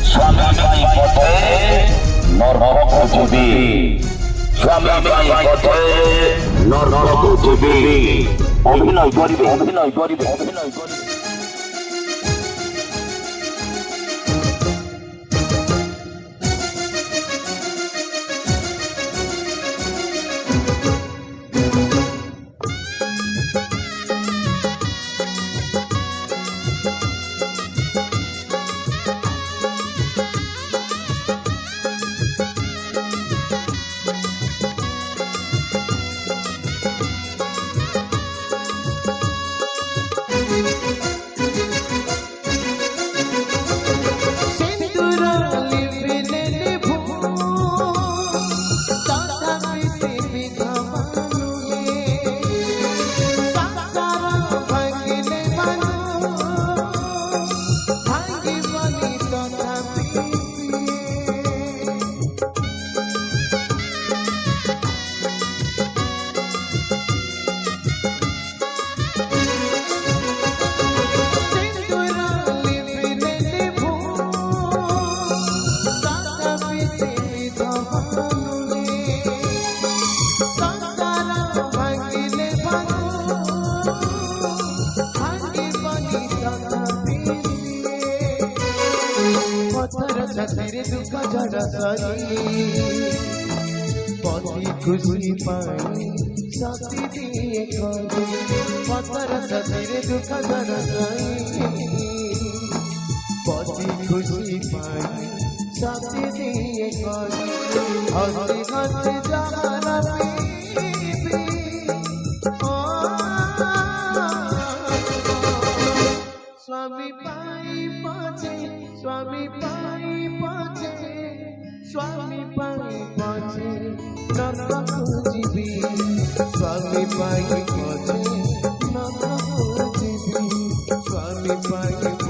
स्वामी पाई पथे नरक जीवी स्वामी पाई पथे नरक जीवी अभिनय करिबे अभिनय करिबे अभिनय करिबे तेरे दुख जड़ सही पति खुशी पाई शक्ति दिए पत्थर तेरे दुख जड़ सही पति खुशी पाई शक्ति दिए हंसी हंसी जहर स्वामी पाई पछे स्वामी पाई पछे स्वामी पाई पछे नरक जीवी स्वामी पाई पछे नरक जीवी स्वामी पाई